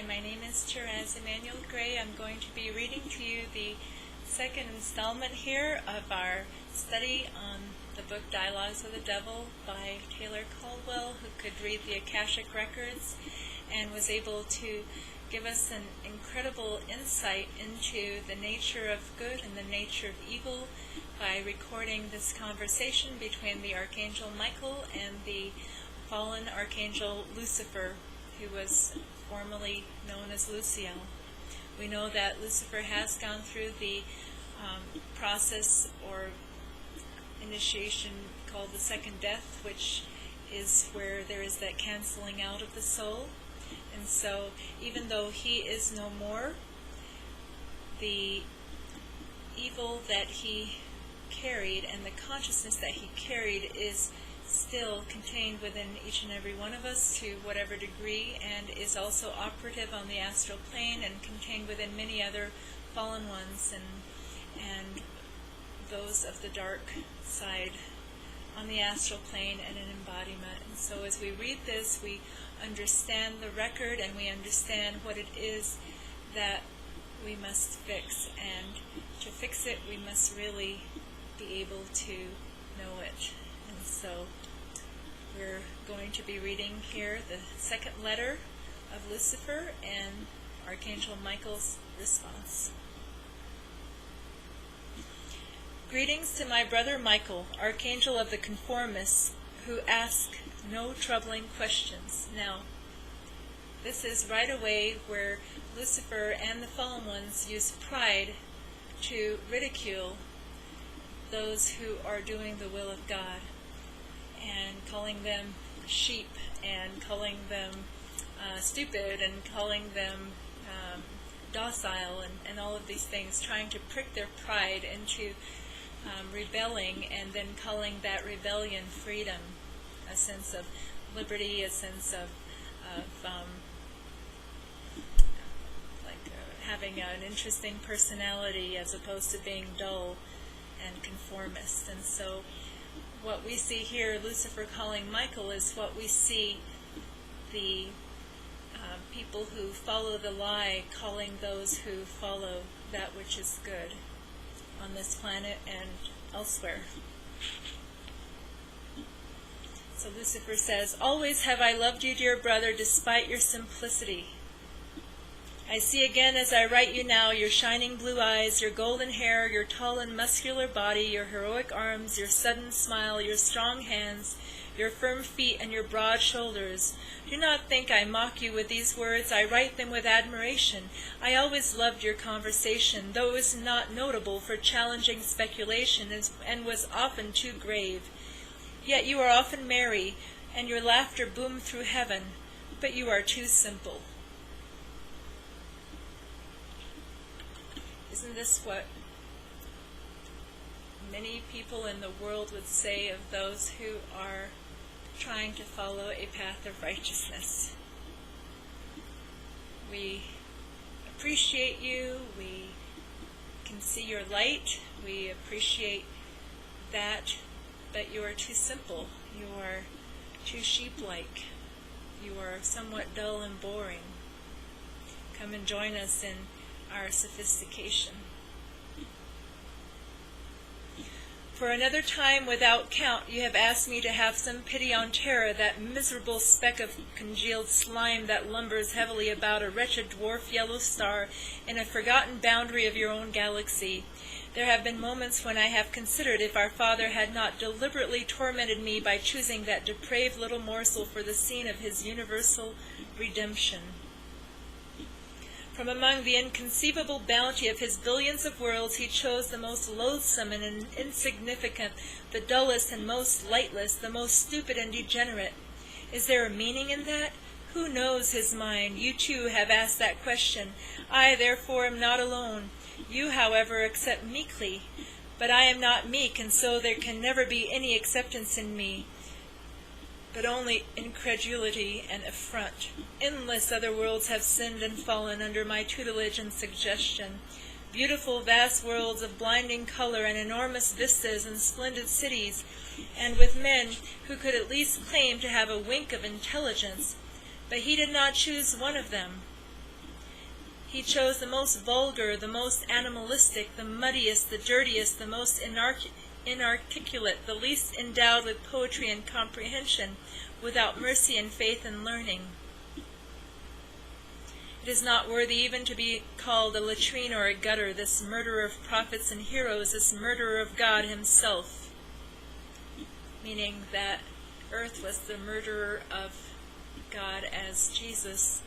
Hi, my name is Therese Emanuel Gray. I'm going to be reading to you the second installment here of our study on the book Dialogues of the Devil by Taylor Caldwell, who could read the Akashic records and was able to give us an incredible insight into the nature of good and the nature of evil by recording this conversation between the Archangel Michael and the fallen Archangel Lucifer, who was formerly known as Luciel. We know that Lucifer has gone through the process or initiation called the second death, which is where there is that canceling out of the soul. And so even though he is no more, the evil that he carried and the consciousness that he carried is still contained within each and every one of us to whatever degree, and is also operative on the astral plane and contained within many other fallen ones and those of the dark side on the astral plane and an embodiment. And so as we read this, we understand the record and we understand what it is that we must fix. And to fix it, we must really be able to know it. And so we're going to be reading here the second letter of Lucifer and Archangel Michael's response. Greetings to my brother Michael, Archangel of the Conformists, who ask no troubling questions. Now, this is right away where Lucifer and the fallen ones use pride to ridicule those who are doing the will of God, and calling them sheep, and calling them stupid, and calling them docile, and all of these things, trying to prick their pride into rebelling, and then calling that rebellion freedom, a sense of liberty, a sense of having an interesting personality as opposed to being dull and conformist. And so what we see here, Lucifer calling Michael, is what we see the people who follow the lie calling those who follow that which is good on this planet and elsewhere. So Lucifer says, "Always have I loved you, dear brother, despite your simplicity. I see again as I write you now your shining blue eyes, your golden hair, your tall and muscular body, your heroic arms, your sudden smile, your strong hands, your firm feet, and your broad shoulders. Do not think I mock you with these words. I write them with admiration. I always loved your conversation, though it was not notable for challenging speculation and was often too grave. Yet you are often merry, and your laughter boomed through heaven, but you are too simple." Isn't this what many people in the world would say of those who are trying to follow a path of righteousness? We appreciate you, we can see your light, we appreciate that, but you are too simple, you are too sheep-like, you are somewhat dull and boring. Come and join us in our sophistication. For another time without count you have asked me to have some pity on Terra, that miserable speck of congealed slime that lumbers heavily about a wretched dwarf yellow star in a forgotten boundary of your own galaxy. There have been moments when I have considered if our Father had not deliberately tormented me by choosing that depraved little morsel for the scene of his universal redemption. From among the inconceivable bounty of his billions of worlds, he chose the most loathsome and insignificant, the dullest and most lightless, the most stupid and degenerate. Is there a meaning in that? Who knows his mind? You too have asked that question. I, therefore, am not alone. You, however, accept meekly. But I am not meek, and so there can never be any acceptance in me, but only incredulity and affront. Endless other worlds have sinned and fallen under my tutelage and suggestion. Beautiful vast worlds of blinding color and enormous vistas and splendid cities, and with men who could at least claim to have a wink of intelligence. But he did not choose one of them. He chose the most vulgar, the most animalistic, the muddiest, the dirtiest, the most inarticulate, the least endowed with poetry and comprehension, without mercy and faith and learning. It is not worthy even to be called a latrine or a gutter, this murderer of prophets and heroes, this murderer of God himself. Meaning that earth was the murderer of God as Jesus,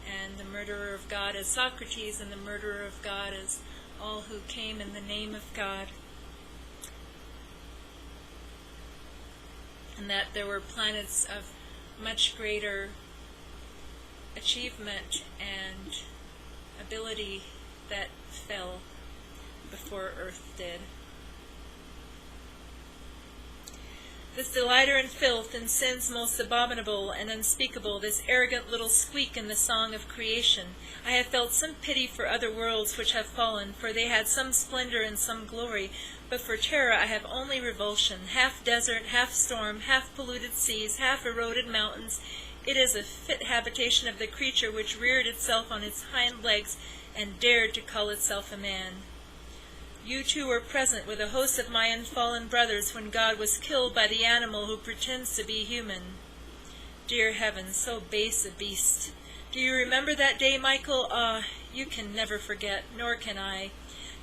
and the murderer of God as Socrates, and the murderer of God as all who came in the name of God. And that there were planets of much greater achievement and ability that fell before Earth did. This delighter in filth and sins most abominable and unspeakable, this arrogant little squeak in the song of creation, I have felt some pity for other worlds which have fallen, for they had some splendor and some glory, but for terror I have only revulsion, half desert, half storm, half polluted seas, half eroded mountains. It is a fit habitation of the creature which reared itself on its hind legs and dared to call itself a man. You too were present with a host of my unfallen brothers when God was killed by the animal who pretends to be human. Dear heaven, so base a beast. Do you remember that day, Michael? Ah, you can never forget, nor can I.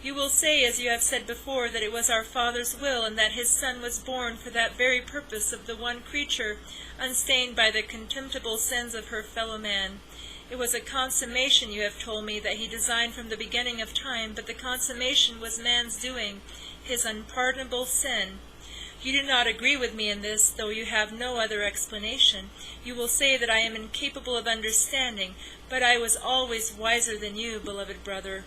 You will say, as you have said before, that it was our Father's will, and that his Son was born for that very purpose of the one creature, unstained by the contemptible sins of her fellow man. It was a consummation, you have told me, that he designed from the beginning of time, but the consummation was man's doing, his unpardonable sin. You do not agree with me in this, though you have no other explanation. You will say that I am incapable of understanding, but I was always wiser than you, beloved brother.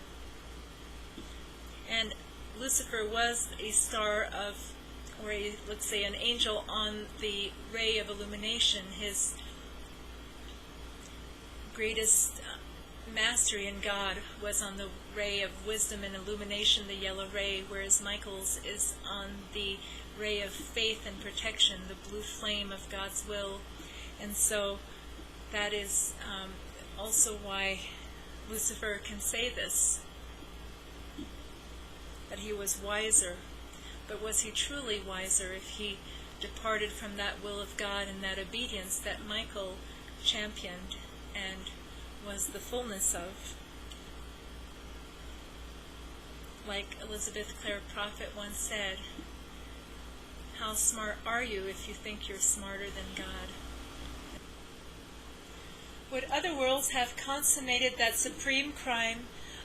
And Lucifer was a star of, or let's say an angel on the ray of illumination. His greatest mastery in God was on the ray of wisdom and illumination, the yellow ray, whereas Michael's is on the ray of faith and protection, the blue flame of God's will. And so that is also why Lucifer can say this, that he was wiser. But was he truly wiser if he departed from that will of God and that obedience that Michael championed and was the fullness of? Like Elizabeth Clare Prophet once said, how smart are you if you think you're smarter than God? Would other worlds have consummated that supreme crime,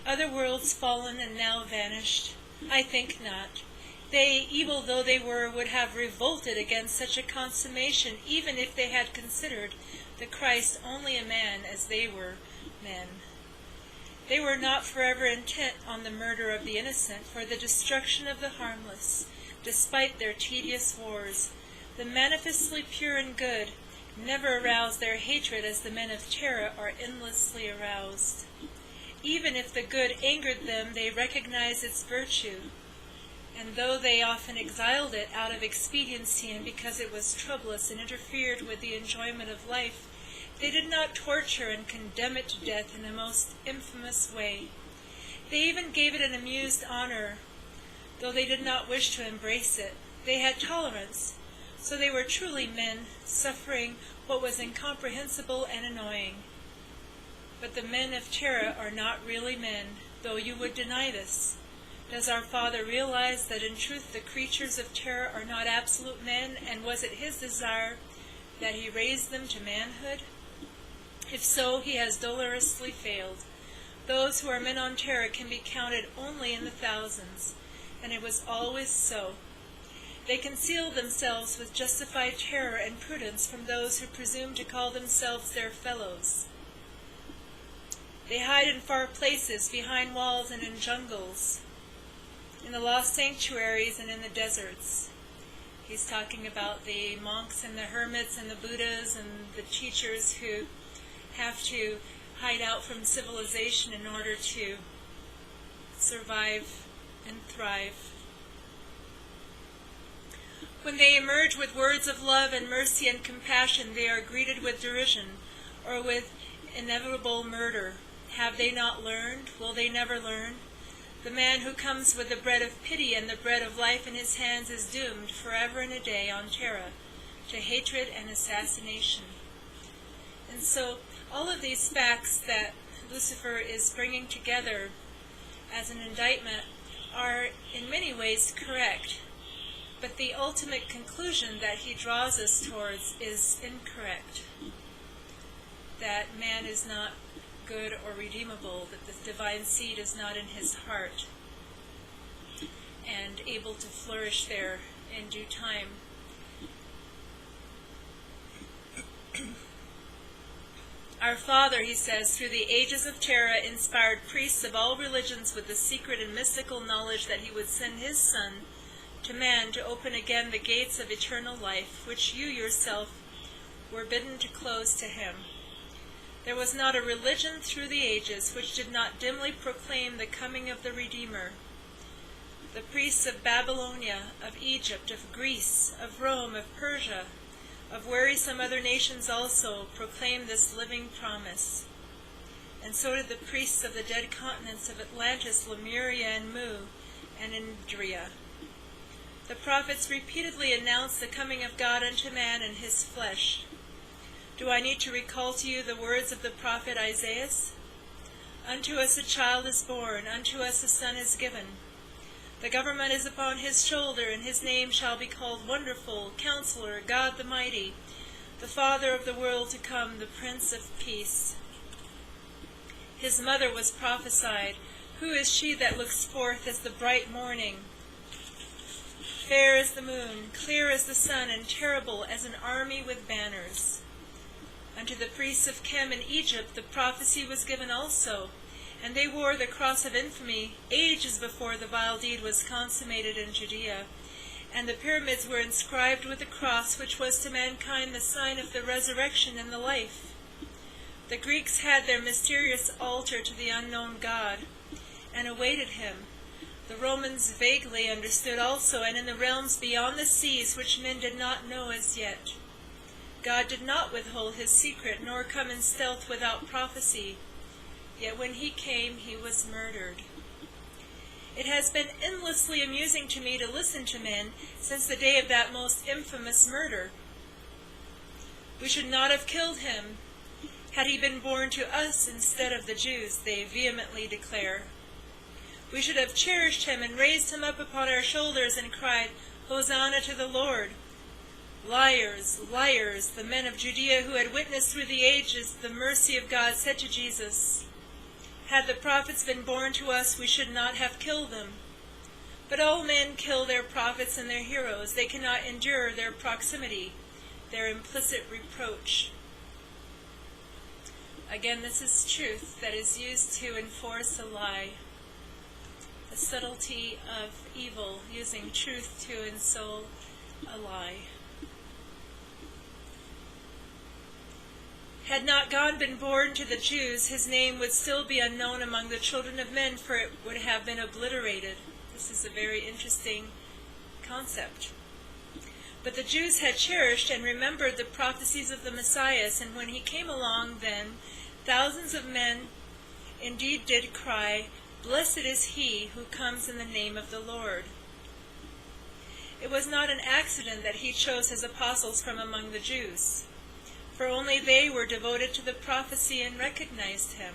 other worlds fallen and now vanished? I think not. They, evil though they were, would have revolted against such a consummation, even if they had considered the Christ only a man as they were men. They were not forever intent on the murder of the innocent, for the destruction of the harmless, despite their tedious wars. The manifestly pure and good never aroused their hatred as the men of terror are endlessly aroused. Even if the good angered them, they recognized its virtue, and though they often exiled it out of expediency and because it was troublous and interfered with the enjoyment of life, they did not torture and condemn it to death in the most infamous way. They even gave it an amused honor, though they did not wish to embrace it. They had tolerance, so they were truly men, suffering what was incomprehensible and annoying. But the men of terror are not really men, though you would deny this. Does our Father realize that in truth the creatures of terror are not absolute men, and was it his desire that he raised them to manhood? If so, he has dolorously failed. Those who are men on terror can be counted only in the thousands, and it was always so. They conceal themselves with justified terror and prudence from those who presume to call themselves their fellows. They hide in far places, behind walls and in jungles, in the lost sanctuaries and in the deserts. He's talking about the monks and the hermits and the Buddhas and the teachers who have to hide out from civilization in order to survive and thrive. When they emerge with words of love and mercy and compassion, they are greeted with derision or with inevitable murder. Have they not learned? Will they never learn? The man who comes with the bread of pity and the bread of life in his hands is doomed forever and a day on terra to hatred and assassination. And so all of these facts that Lucifer is bringing together as an indictment are in many ways correct, but the ultimate conclusion that he draws us towards is incorrect. That man is not good or redeemable, that the divine seed is not in his heart and able to flourish there in due time. Our Father, he says, through the ages of terror, inspired priests of all religions with the secret and mystical knowledge that he would send his Son to man to open again the gates of eternal life, which you yourself were bidden to close to him. There was not a religion through the ages which did not dimly proclaim the coming of the Redeemer. The priests of Babylonia, of Egypt, of Greece, of Rome, of Persia, of wearisome other nations also proclaimed this living promise. And so did the priests of the dead continents of Atlantis, Lemuria, and Mu, and Indria. The prophets repeatedly announced the coming of God unto man in his flesh. Do I need to recall to you the words of the prophet Isaiah? Unto us a child is born, unto us a son is given. The government is upon his shoulder, and his name shall be called Wonderful, Counselor, God the Mighty, the Father of the world to come, the Prince of Peace. His mother was prophesied, Who is she that looks forth as the bright morning? Fair as the moon, clear as the sun, and terrible as an army with banners. Unto the priests of Chem in Egypt the prophecy was given also, and they wore the cross of infamy ages before the vile deed was consummated in Judea, and the pyramids were inscribed with the cross, which was to mankind the sign of the resurrection and the life. The Greeks had their mysterious altar to the unknown God, and awaited him. The Romans vaguely understood also, and in the realms beyond the seas which men did not know as yet. God did not withhold his secret, nor come in stealth without prophecy. Yet when he came, he was murdered. It has been endlessly amusing to me to listen to men since the day of that most infamous murder. We should not have killed him had he been born to us instead of the Jews, they vehemently declare. We should have cherished him and raised him up upon our shoulders and cried, Hosanna to the Lord. Liars, liars, the men of Judea who had witnessed through the ages the mercy of God said to Jesus, Had the prophets been born to us, we should not have killed them. But all men kill their prophets and their heroes. They cannot endure their proximity, their implicit reproach. Again, this is truth that is used to enforce a lie. The subtlety of evil, using truth to ensole a lie. Had not God been born to the Jews, his name would still be unknown among the children of men, for it would have been obliterated. This is a very interesting concept. But the Jews had cherished and remembered the prophecies of the Messiah, and when he came along then, thousands of men indeed did cry, Blessed is he who comes in the name of the Lord. It was not an accident that he chose his apostles from among the Jews, for only they were devoted to the prophecy and recognized him.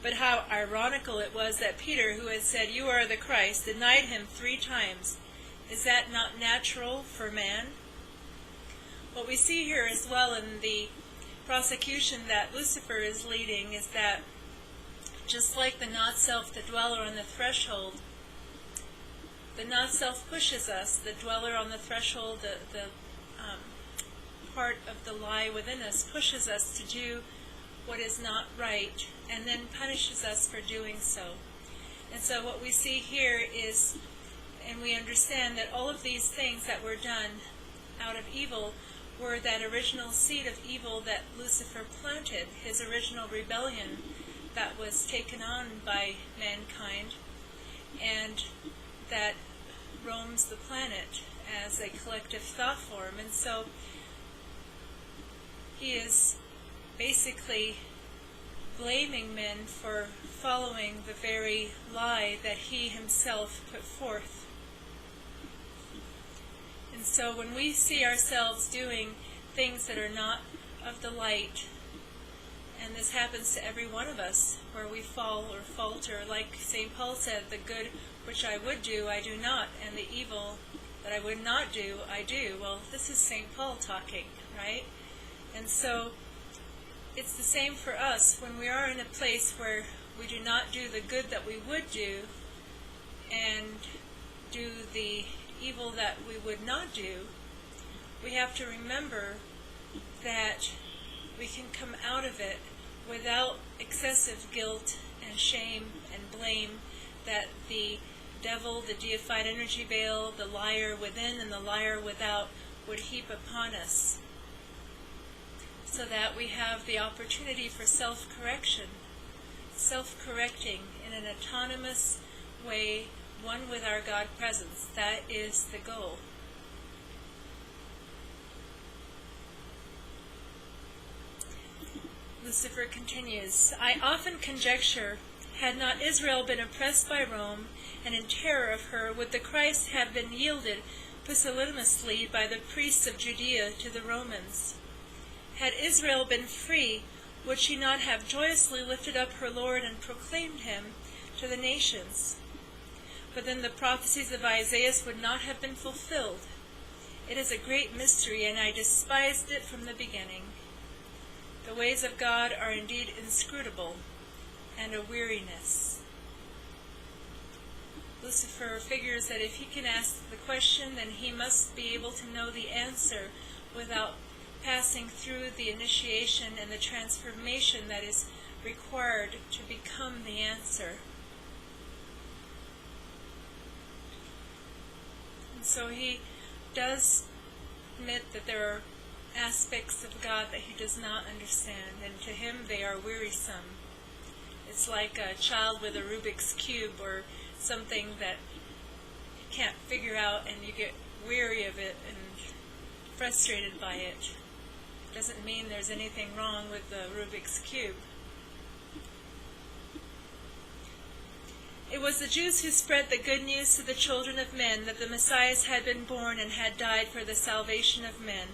But how ironical it was that Peter, who had said, You are the Christ, denied him 3 times. Is that not natural for man? What we see here as well in the prosecution that Lucifer is leading is that just like the not-self, the dweller on the threshold, the not-self pushes us, the dweller on the threshold, the part of the lie within us pushes us to do what is not right, and then punishes us for doing so. And so what we see here is, and we understand that all of these things that were done out of evil were that original seed of evil that Lucifer planted, his original rebellion that was taken on by mankind, and that roams the planet as a collective thought form. And so he is basically blaming men for following the very lie that he himself put forth. And so when we see ourselves doing things that are not of the light, and this happens to every one of us, where we fall or falter, like St. Paul said, the good which I would do, I do not, and the evil that I would not do, I do. Well, this is St. Paul talking, right? And so it's the same for us. When we are in a place where we do not do the good that we would do, and do the evil that we would not do, we have to remember that we can come out of it without excessive guilt and shame and blame that the devil, the deified energy veil, the liar within and the liar without would heap upon us, so that we have the opportunity for self-correction, self-correcting in an autonomous way, one with our God presence. That is the goal. Lucifer continues, I often conjecture, had not Israel been oppressed by Rome, and in terror of her, would the Christ have been yielded pusillanimously by the priests of Judea to the Romans? Had Israel been free, would she not have joyously lifted up her Lord and proclaimed him to the nations? But then the prophecies of Isaiah would not have been fulfilled. It is a great mystery, and I despised it from the beginning. The ways of God are indeed inscrutable, and a weariness. Lucifer figures that if he can ask the question, then he must be able to know the answer without passing through the initiation and the transformation that is required to become the answer. And so he does admit that there are aspects of God that he does not understand, and to him they are wearisome. It's like a child with a Rubik's Cube or something that you can't figure out, and you get weary of it and frustrated by it. Doesn't mean there's anything wrong with the Rubik's Cube. It was the Jews who spread the good news to the children of men that the Messiah had been born and had died for the salvation of men,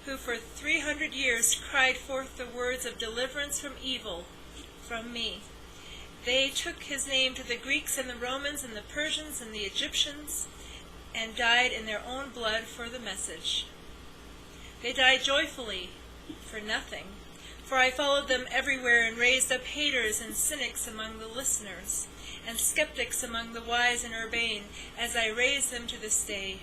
who for 300 years cried forth the words of deliverance from evil, from me. They took his name to the Greeks and the Romans and the Persians and the Egyptians, and died in their own blood for the message. They died joyfully for nothing, for I followed them everywhere and raised up haters and cynics among the listeners, and skeptics among the wise and urbane, as I raise them to this day.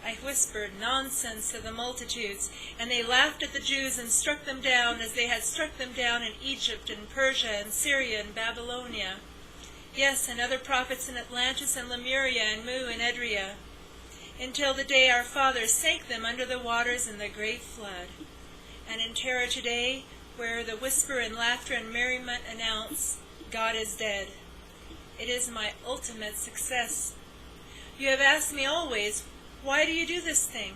I whispered nonsense to the multitudes, and they laughed at the Jews and struck them down as they had struck them down in Egypt and Persia and Syria and Babylonia. Yes, and other prophets in Atlantis and Lemuria and Mu and Edria, until the day our fathers sank them under the waters in the great flood. And in terror today, where the whisper and laughter and merriment announce, God is dead. It is my ultimate success. You have asked me always, why do you do this thing?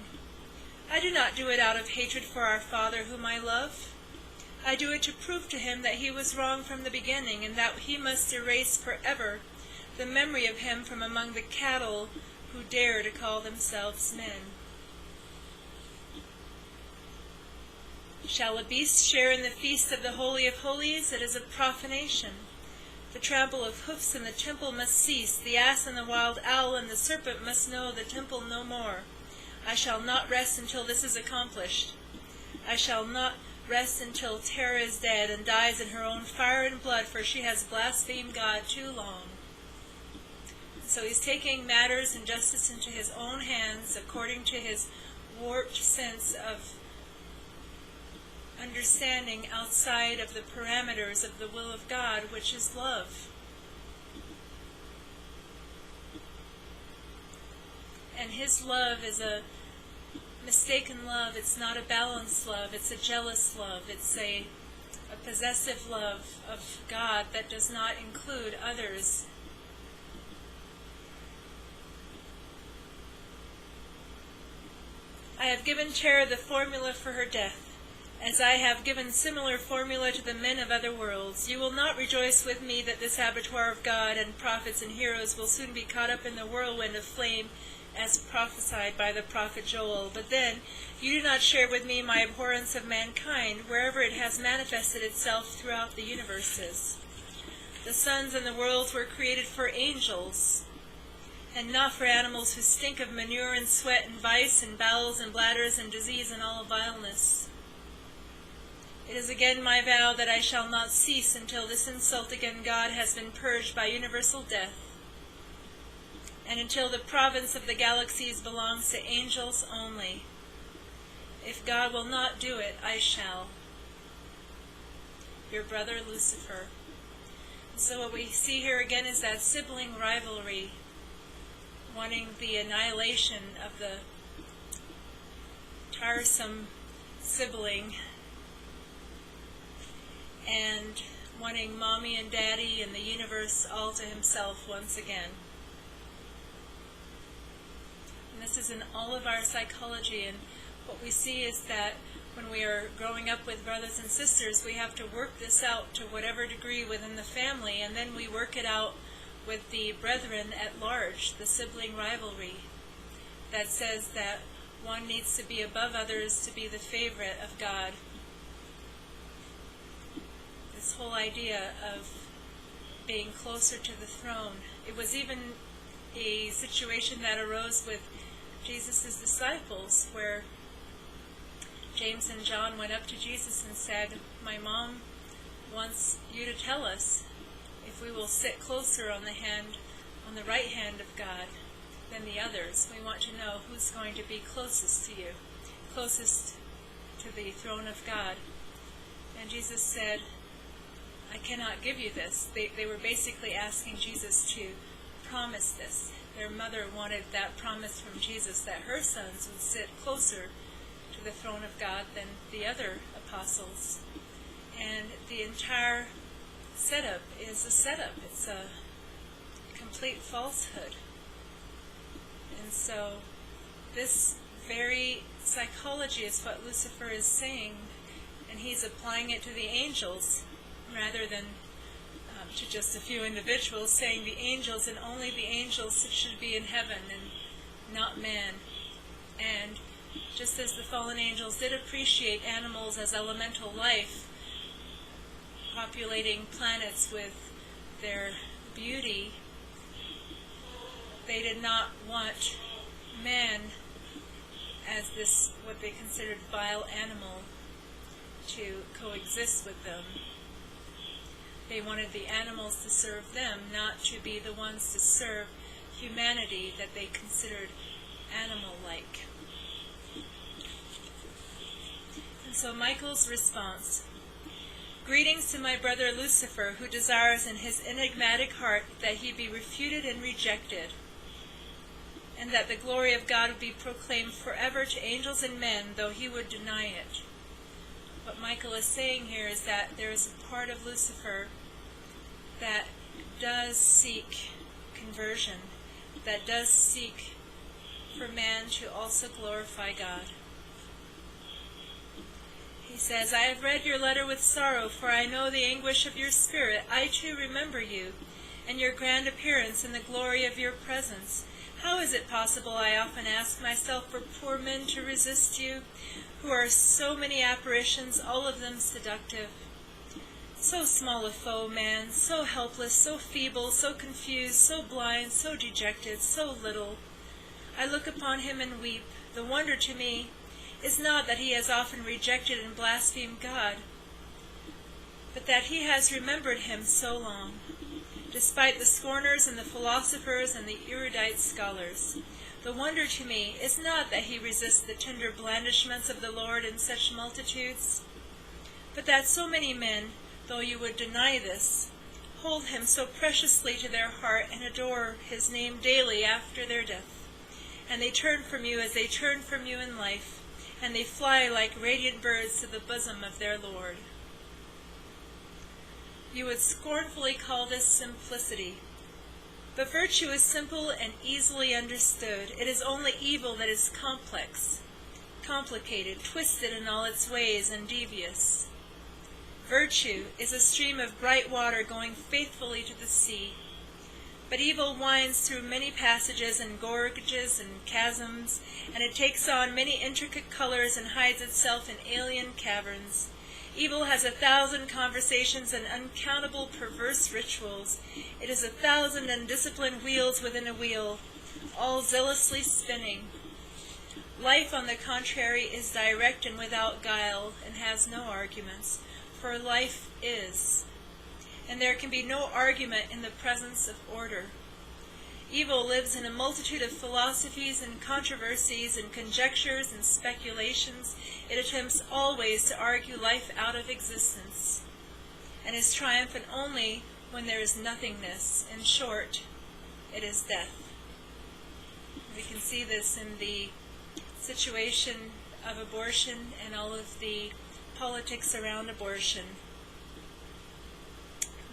I do not do it out of hatred for our Father whom I love. I do it to prove to him that he was wrong from the beginning, and that he must erase forever the memory of him from among the cattle who dare to call themselves men. Shall a beast share in the feast of the Holy of Holies? It is a profanation. The trample of hoofs in the temple must cease. The ass and the wild owl and the serpent must know the temple no more. I shall not rest until this is accomplished. I shall not rest until terror is dead and dies in her own fire and blood, for she has blasphemed God too long. So he's taking matters and justice into his own hands according to his warped sense of understanding outside of the parameters of the will of God, which is love. And his love is a mistaken love. It's not a balanced love. It's a jealous love. It's a possessive love of God that does not include others. I have given terror the formula for her death, as I have given similar formula to the men of other worlds. You will not rejoice with me that this abattoir of God and prophets and heroes will soon be caught up in the whirlwind of flame as prophesied by the prophet Joel. But then you do not share with me my abhorrence of mankind wherever it has manifested itself throughout the universes. The suns and the worlds were created for angels, and not for animals who stink of manure and sweat and vice and bowels and bladders and disease and all vileness. It is again my vow that I shall not cease until this insult against God has been purged by universal death, and until the province of the galaxies belongs to angels only. If God will not do it, I shall. Your brother Lucifer. So what we see here again is that sibling rivalry, wanting the annihilation of the tiresome sibling, and wanting mommy and daddy and the universe all to himself once again. And this is in all of our psychology, and what we see is that when we are growing up with brothers and sisters, we have to work this out to whatever degree within the family, and then we work it out with the brethren at large, the sibling rivalry that says that one needs to be above others to be the favorite of God. This whole idea of being closer to the throne. It was even a situation that arose with Jesus' disciples, where James and John went up to Jesus and said, "My mom wants you to tell us if we will sit closer on the right hand of God than the others. We want to know who's going to be closest to you, closest to the throne of God." And Jesus said, "I cannot give you this." They were basically asking Jesus to promise this. Their mother wanted that promise from Jesus that her sons would sit closer to the throne of God than the other apostles. And the entire setup is a setup. It's a complete falsehood. And so this very psychology is what Lucifer is saying, and he's applying it to the angels rather than to just a few individuals, saying the angels and only the angels should be in heaven and not man. And just as the fallen angels did appreciate animals as elemental life, populating planets with their beauty, they did not want man as this, what they considered vile animal, to coexist with them. They wanted the animals to serve them, not to be the ones to serve humanity that they considered animal-like. And so Michael's response: "Greetings to my brother Lucifer, who desires in his enigmatic heart that he be refuted and rejected, and that the glory of God would be proclaimed forever to angels and men, though he would deny it." What Michael is saying here is that there is a part of Lucifer that does seek conversion, that does seek for man to also glorify God. He says, "I have read your letter with sorrow, for I know the anguish of your spirit. I too remember you, and your grand appearance and the glory of your presence. How is it possible, I often ask myself, for poor men to resist you, who are so many apparitions, all of them seductive? So small a foe, man, so helpless, so feeble, so confused, so blind, so dejected, so little. I look upon him and weep. The wonder to me is not that he has often rejected and blasphemed God, but that he has remembered him so long, despite the scorners and the philosophers and the erudite scholars. The wonder to me is not that he resists the tender blandishments of the Lord in such multitudes, but that so many men, though you would deny this, hold him so preciously to their heart and adore his name daily after their death. And they turn from you as they turn from you in life, and they fly like radiant birds to the bosom of their Lord. You would scornfully call this simplicity. But virtue is simple and easily understood. It is only evil that is complex. complicated, twisted in all its ways, and devious. Virtue is a stream of bright water going faithfully to the sea. But evil winds through many passages and gorges and chasms, and it takes on many intricate colors and hides itself in alien caverns. Evil has 1,000 conversations and uncountable perverse rituals. It is 1,000 undisciplined wheels within a wheel, all zealously spinning. Life, on the contrary, is direct and without guile, and has no arguments, for life is. And there can be no argument in the presence of order. Evil lives in a multitude of philosophies and controversies and conjectures and speculations. It attempts always to argue life out of existence, and is triumphant only when there is nothingness. In short, it is death. We can see this in the situation of abortion and all of the politics around abortion.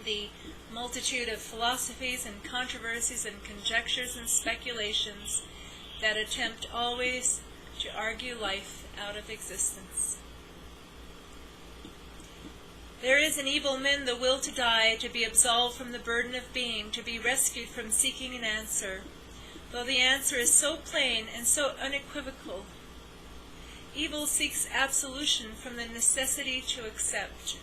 The multitude of philosophies and controversies and conjectures and speculations that attempt always to argue life out of existence. There is in evil men the will to die, to be absolved from the burden of being, to be rescued from seeking an answer, though the answer is so plain and so unequivocal. Evil seeks absolution from the necessity to accept.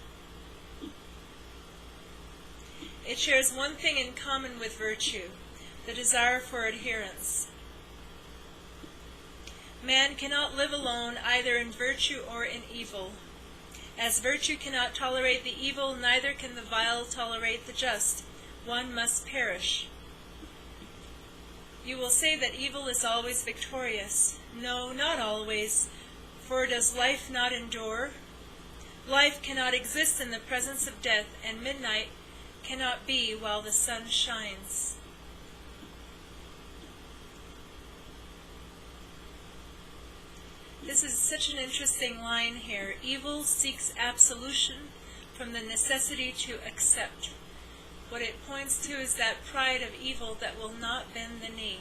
It shares one thing in common with virtue, the desire for adherence. Man cannot live alone either in virtue or in evil. As virtue cannot tolerate the evil, neither can the vile tolerate the just. One must perish. You will say that evil is always victorious. No, not always. For does life not endure? Life cannot exist in the presence of death, and midnight cannot be while the sun shines. This is such an interesting line here. Evil seeks absolution from the necessity to accept. What it points to is that pride of evil that will not bend the knee.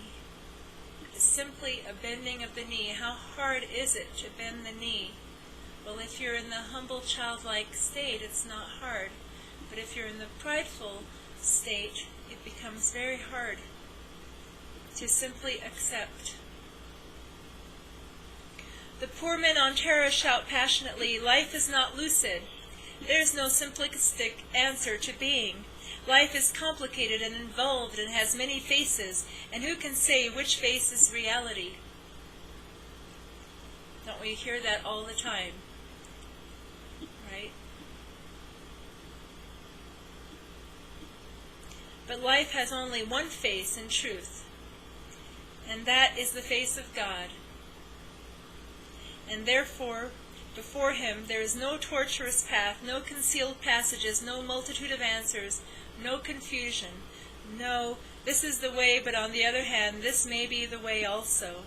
It's simply a bending of the knee. How hard is it to bend the knee? Well, if you're in the humble, childlike state, it's not hard. But if you're in the prideful state, it becomes very hard to simply accept. The poor men on terra shout passionately, life is not lucid. There is no simplistic answer to being. Life is complicated and involved and has many faces, and who can say which face is reality? Don't we hear that all the time? Right? But life has only one face in truth, and that is the face of God. And therefore, before him there is no tortuous path, no concealed passages, no multitude of answers, no confusion. No, this is the way, but on the other hand, this may be the way also.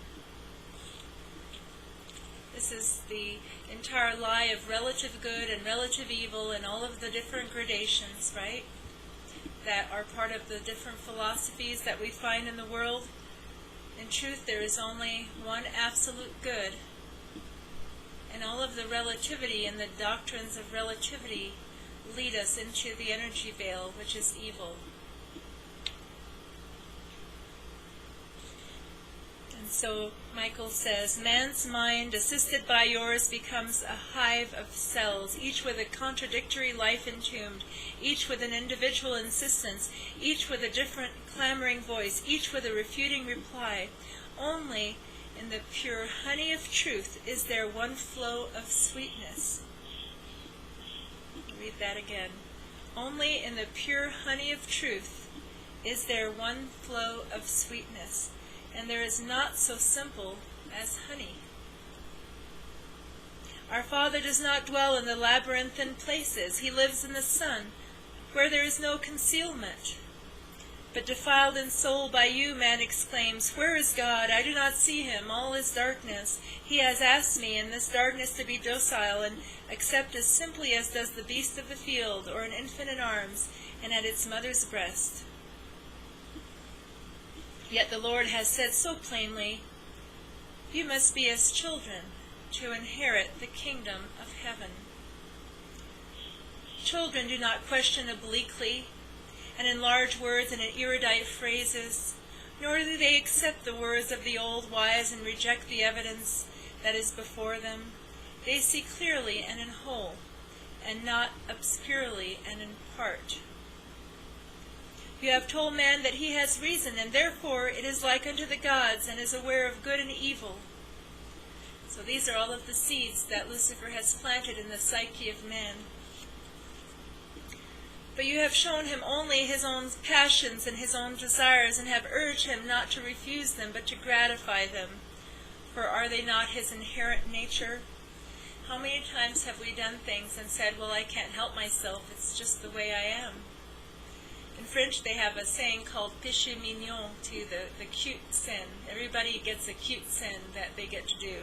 This is the entire lie of relative good and relative evil and all of the different gradations, right? That are part of the different philosophies that we find in the world. In truth, there is only one absolute good. And all of the relativity and the doctrines of relativity lead us into the energy veil, which is evil. And so Michael says, man's mind, assisted by yours, becomes a hive of cells, each with a contradictory life entombed, each with an individual insistence, each with a different clamoring voice, each with a refuting reply. Only in the pure honey of truth is there one flow of sweetness. Read that again. Only in the pure honey of truth is there one flow of sweetness, and there is naught so simple as honey. Our Father does not dwell in the labyrinthine places. He lives in the sun, where there is no concealment. But defiled in soul by you, man exclaims, where is God? I do not see him. All is darkness. He has asked me in this darkness to be docile and accept as simply as does the beast of the field or an infant in arms and at its mother's breast. Yet the Lord has said so plainly, you must be as children. to inherit the kingdom of heaven. Children do not question obliquely and in large words and in erudite phrases, nor do they accept the words of the old wise and reject the evidence that is before them. They see clearly and in whole, and not obscurely and in part. You have told man that he has reason, and therefore it is like unto the gods, and is aware of good and evil. So these are all of the seeds that Lucifer has planted in the psyche of man. But you have shown him only his own passions and his own desires, and have urged him not to refuse them, but to gratify them. For are they not his inherent nature? How many times have we done things and said, well, I can't help myself, it's just the way I am. In French they have a saying called péché mignon, to the cute sin. Everybody gets a cute sin that they get to do.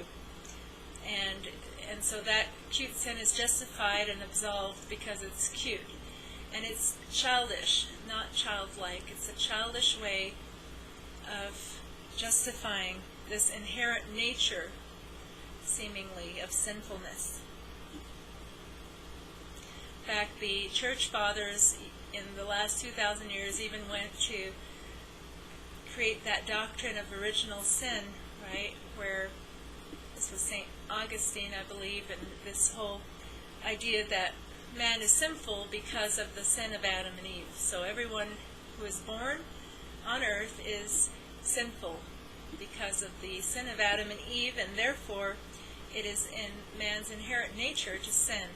And so that cute sin is justified and absolved because it's cute. And it's childish, not childlike. It's a childish way of justifying this inherent nature, seemingly, of sinfulness. In fact, the church fathers in the last 2,000 years even went to create that doctrine of original sin, right, where this was St. Augustine, I believe, and this whole idea that man is sinful because of the sin of Adam and Eve. So everyone who is born on earth is sinful because of the sin of Adam and Eve, and therefore it is in man's inherent nature to sin.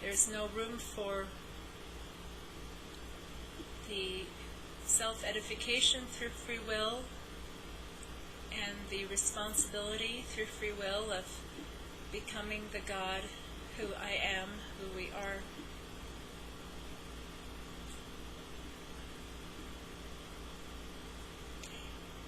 There's no room for the self-edification through free will and the responsibility through free will of becoming the God who I am, who we are.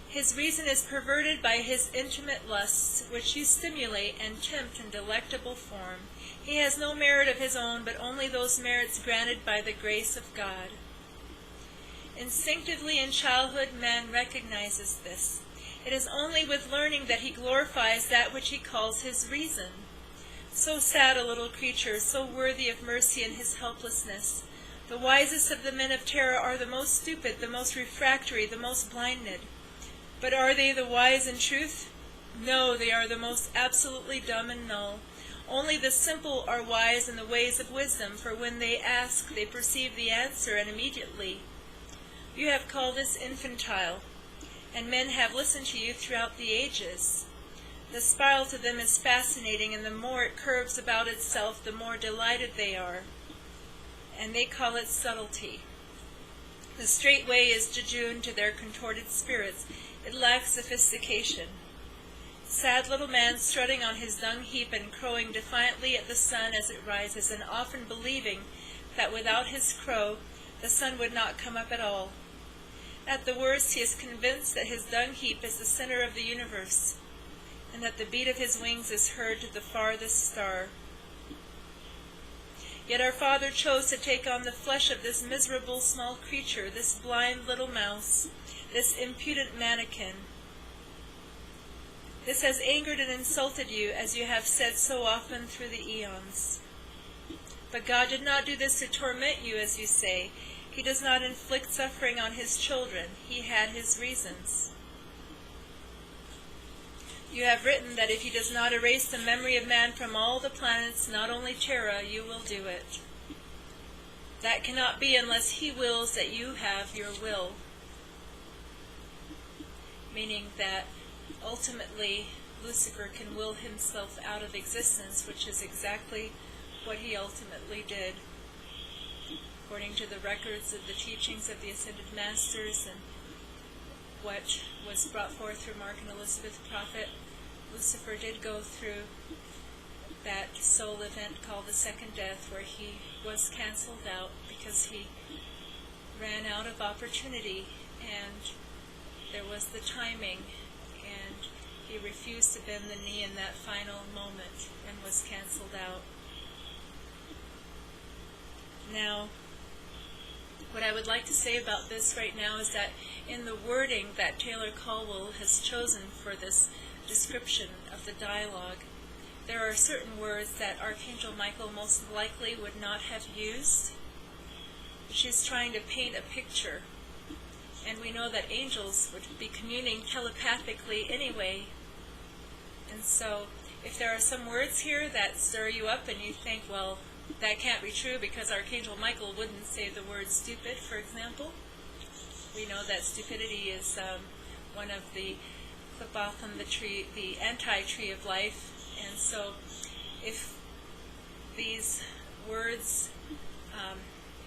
His reason is perverted by his intimate lusts, which you stimulate and tempt in delectable form. He has no merit of his own, but only those merits granted by the grace of God. Instinctively in childhood, man recognizes this. It is only with learning that he glorifies that which he calls his reason. So sad a little creature, so worthy of mercy in his helplessness. The wisest of the men of terror are the most stupid, the most refractory, the most blinded. But are they the wise in truth? No, they are the most absolutely dumb and null. Only the simple are wise in the ways of wisdom, for when they ask, they perceive the answer, and immediately. You have called this infantile, and men have listened to you throughout the ages. The spiral to them is fascinating, and the more it curves about itself, the more delighted they are. And they call it subtlety. The straight way is jejune to their contorted spirits. It lacks sophistication. Sad little man strutting on his dung heap and crowing defiantly at the sun as it rises, and often believing that without his crow the sun would not come up at all. At the worst, he is convinced that his dung heap is the center of the universe, and that the beat of his wings is heard to the farthest star. Yet our Father chose to take on the flesh of this miserable small creature, this blind little mouse, this impudent mannequin. This has angered and insulted you, as you have said so often through the eons. But God did not do this to torment you, as you say. He does not inflict suffering on his children. He had his reasons. You have written that if he does not erase the memory of man from all the planets, not only Terra, you will do it. That cannot be unless he wills that you have your will. Meaning that ultimately Lucifer can will himself out of existence, which is exactly what he ultimately did. According to the records of the teachings of the Ascended Masters and what was brought forth through Mark and Elizabeth Prophet, Lucifer did go through that soul event called the second death, where he was canceled out because he ran out of opportunity, and there was the timing, and he refused to bend the knee in that final moment and was canceled out. Now, What I would like to say about this right now is that in the wording that Taylor Caldwell has chosen for this description of the dialogue, there are certain words that Archangel Michael most likely would not have used. She's trying to paint a picture, and we know that angels would be communing telepathically anyway. And so if there are some words here that stir you up and you think, well, that can't be true because Archangel Michael wouldn't say the word stupid, for example. We know that stupidity is one of the clip-off-on the tree, the anti-tree of life. And so if these words,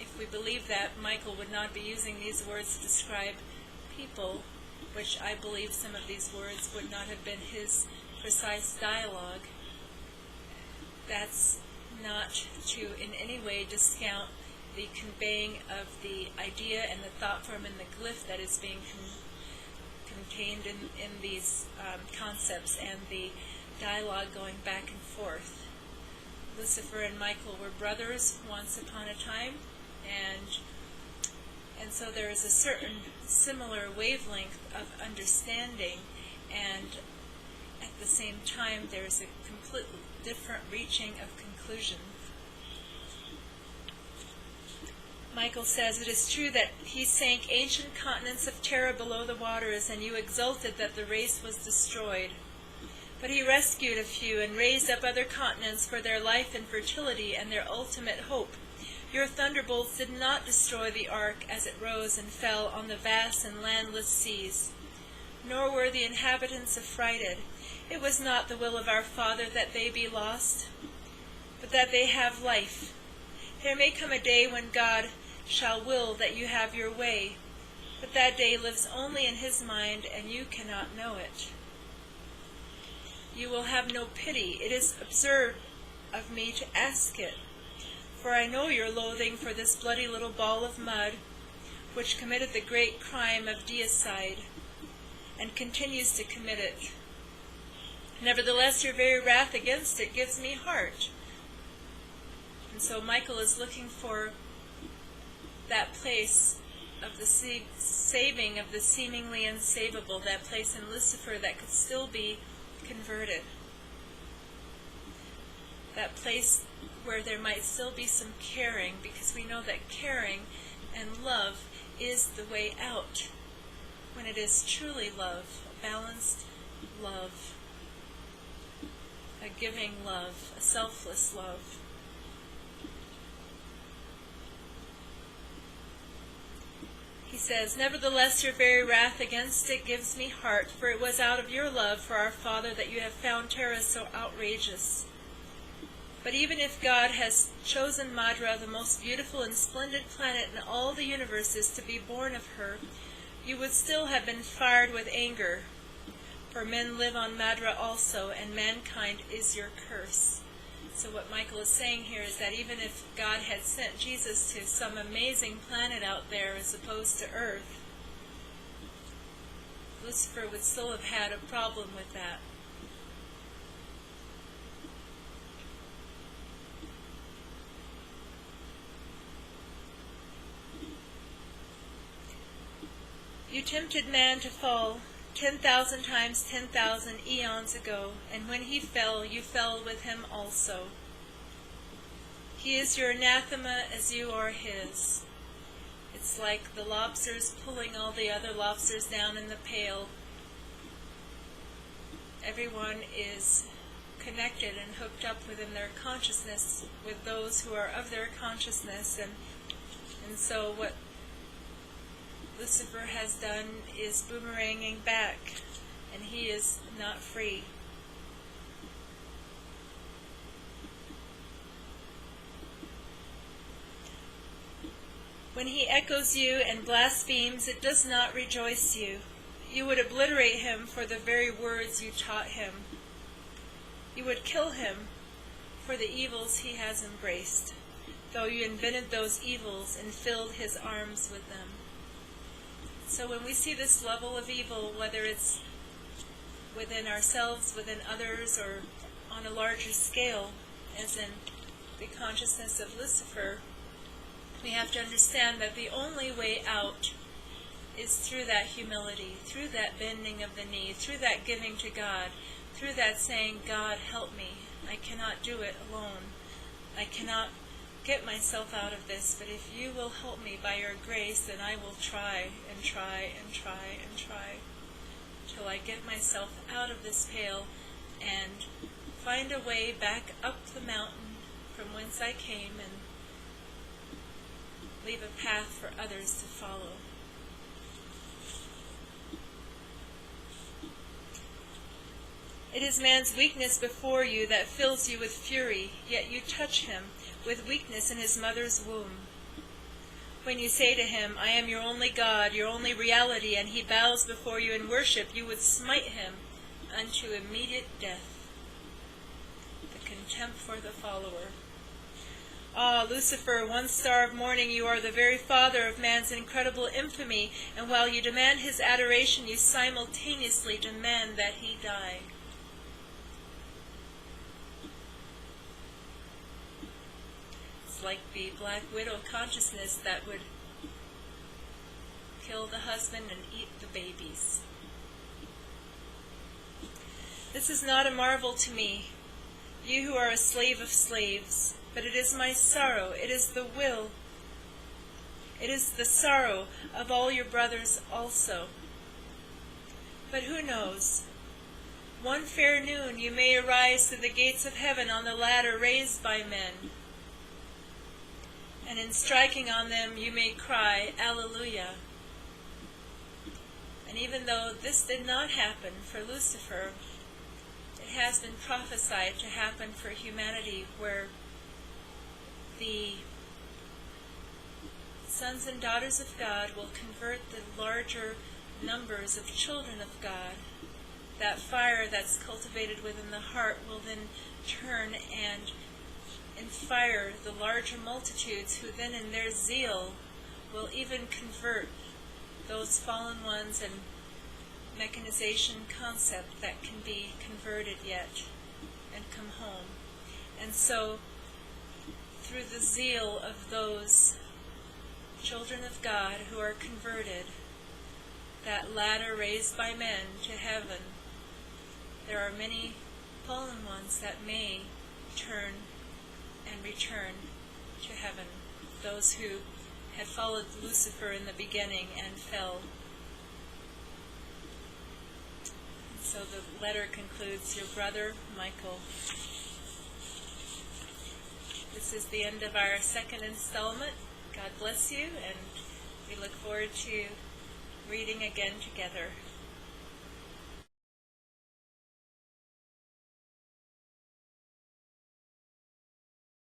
if we believe that Michael would not be using these words to describe people, which I believe some of these words would not have been his precise dialogue, that's not to in any way discount the conveying of the idea and the thought form and the glyph that is being contained in these concepts and the dialogue going back and forth. Lucifer and Michael were brothers once upon a time, and so there is a certain similar wavelength of understanding, and at the same time there's a completely different reaching of conclusion. Michael says, "It is true that he sank ancient continents of terror below the waters, and you exulted that the race was destroyed. But he rescued a few and raised up other continents for their life and fertility and their ultimate hope. Your thunderbolts did not destroy the ark as it rose and fell on the vast and landless seas. Nor were the inhabitants affrighted. It was not the will of our Father that they be lost, but that they have life. There may come a day when God shall will that you have your way, but that day lives only in his mind, and you cannot know it. You will have no pity. It is absurd of me to ask it, for I know your loathing for this bloody little ball of mud, which committed the great crime of deicide, and continues to commit it. Nevertheless, your very wrath against it gives me heart." And so Michael is looking for that place of the saving of the seemingly unsavable, that place in Lucifer that could still be converted, that place where there might still be some caring, because we know that caring and love is the way out, when it is truly love, a balanced love, a giving love, a selfless love. He says, "Nevertheless, your very wrath against it gives me heart, for it was out of your love for our Father that you have found terror so outrageous. But even if God has chosen Madra, the most beautiful and splendid planet in all the universes, to be born of her, you would still have been fired with anger. For men live on Madra also, and mankind is your curse." So what Michael is saying here is that even if God had sent Jesus to some amazing planet out there as opposed to Earth, Lucifer would still have had a problem with that. You tempted man to fall 10,000 times 10,000 eons ago, and when he fell, you fell with him also. He is your anathema as you are his. It's like the lobsters pulling all the other lobsters down in the pail. Everyone is connected and hooked up within their consciousness with those who are of their consciousness, and so what Lucifer has done is boomeranging back, and he is not free. When he echoes you and blasphemes, it does not rejoice you. You would obliterate him for the very words you taught him. You would kill him for the evils he has embraced, though you invented those evils and filled his arms with them. So when we see this level of evil, whether it's within ourselves, within others, or on a larger scale, as in the consciousness of Lucifer, We have to understand that the only way out is through that humility, through that bending of the knee, through that giving to God, through that saying, God, help me. I cannot do it alone. I cannot get myself out of this, but if you will help me by your grace, then I will try and try and try and try till I get myself out of this pail and find a way back up the mountain from whence I came and leave a path for others to follow. It is man's weakness before you that fills you with fury, yet you touch him with weakness in his mother's womb. When you say to him, I am your only God, your only reality, and he bows before you in worship, you would smite him unto immediate death. The contempt for the follower. Ah, Lucifer, one star of morning, you are the very father of man's incredible infamy, and while you demand his adoration, you simultaneously demand that he die. It's like the Black Widow consciousness that would kill the husband and eat the babies. This is not a marvel to me, you who are a slave of slaves, but it is my sorrow, it is the will, it is the sorrow of all your brothers also. But who knows? One fair noon you may arise through the gates of heaven on the ladder raised by men, and in striking on them you may cry, Alleluia. And even though this did not happen for Lucifer, it has been prophesied to happen for humanity, where the sons and daughters of God will convert the larger numbers of children of God. That fire that's cultivated within the heart will then turn and inspire the larger multitudes, who then in their zeal will even convert those fallen ones and mechanization concept that can be converted yet and come home. And so through the zeal of those children of God who are converted, that ladder raised by men to heaven, there are many fallen ones that may turn and return to heaven, those who had followed Lucifer in the beginning and fell. So the letter concludes, your brother Michael. This is the end of our second installment. God bless you, and we look forward to reading again together.